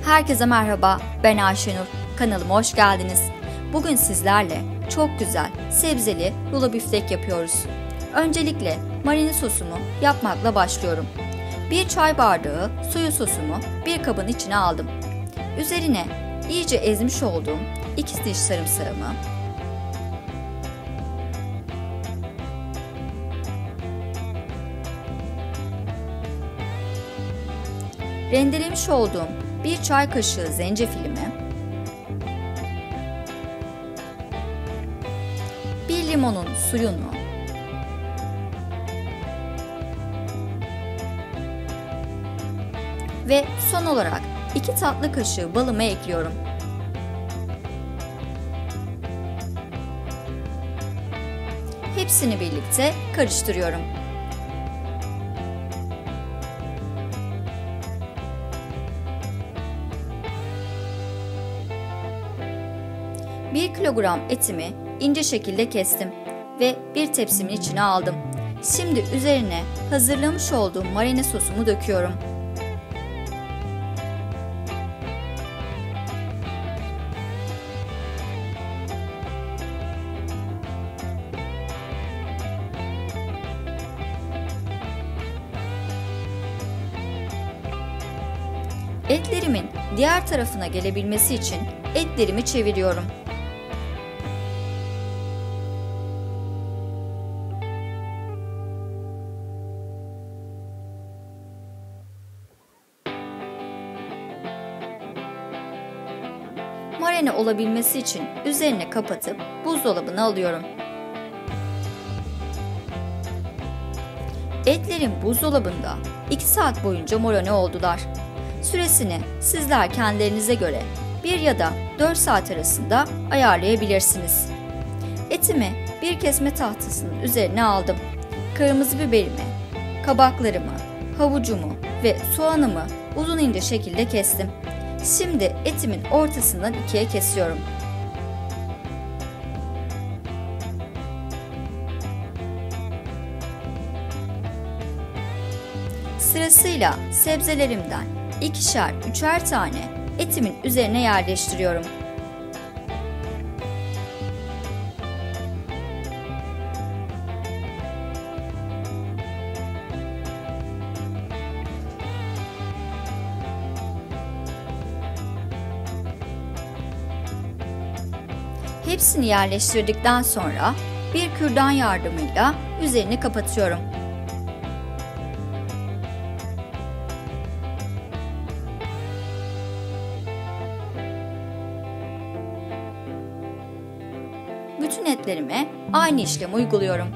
Herkese merhaba, ben Ayşenur. Kanalıma hoş geldiniz. Bugün sizlerle çok güzel sebzeli rulo biftek yapıyoruz. Öncelikle marine sosumu yapmakla başlıyorum. 1 çay bardağı soya sosumu bir kabın içine aldım. Üzerine iyice ezmiş olduğum 2 diş sarımsağımı, rendelemiş olduğum 1 çay kaşığı zencefilimi, 1 limonun suyunu ve son olarak 2 tatlı kaşığı balımı ekliyorum. Hepsini birlikte karıştırıyorum. Bir kilogram etimi ince şekilde kestim ve bir tepsimin içine aldım. Şimdi üzerine hazırlamış olduğum marine sosumu döküyorum. Etlerimin diğer tarafına gelebilmesi için etlerimi çeviriyorum. Marine olabilmesi için üzerine kapatıp buzdolabına alıyorum. Etlerim buzdolabında 2 saat boyunca marine oldular. Süresini sizler kendilerinize göre 1 ya da 4 saat arasında ayarlayabilirsiniz. Etimi bir kesme tahtasının üzerine aldım. Kırmızı biberimi, kabaklarımı, havucumu ve soğanımı uzun ince şekilde kestim. Şimdi etimin ortasından 2'ye kesiyorum. Sırasıyla sebzelerimden 2'şer 3'er tane etimin üzerine yerleştiriyorum. Hepsini yerleştirdikten sonra bir kürdan yardımıyla üzerini kapatıyorum. Bütün etlerime aynı işlemi uyguluyorum.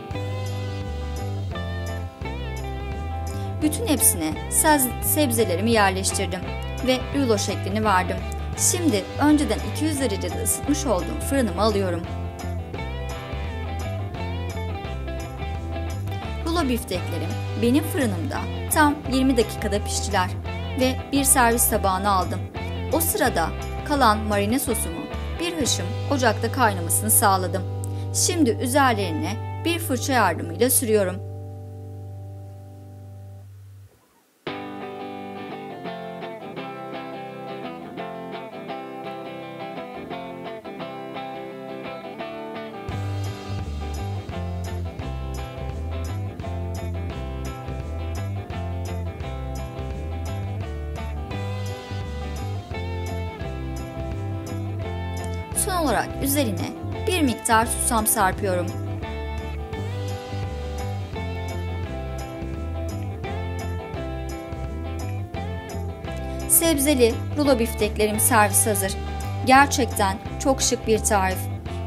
Bütün hepsine sebzelerimi yerleştirdim ve rulo şeklini verdim. Şimdi önceden 200 derecede ısıtmış olduğum fırınımı alıyorum. Rulo bifteklerim benim fırınımda tam 20 dakikada piştiler ve bir servis tabağına aldım. O sırada kalan marine sosumu bir haşım ocakta kaynamasını sağladım. Şimdi üzerlerine bir fırça yardımıyla sürüyorum. Son olarak üzerine bir miktar susam serpiyorum. Sebzeli rulo bifteklerim servis hazır. Gerçekten çok şık bir tarif.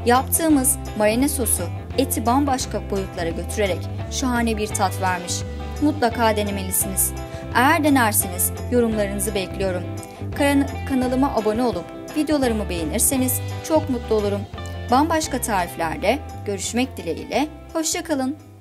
Yaptığımız marine sosu eti bambaşka boyutlara götürerek şahane bir tat vermiş. Mutlaka denemelisiniz. Eğer denerseniz yorumlarınızı bekliyorum. Kanalıma abone olup videolarımı beğenirseniz çok mutlu olurum. Bambaşka tariflerde görüşmek dileğiyle. Hoşça kalın.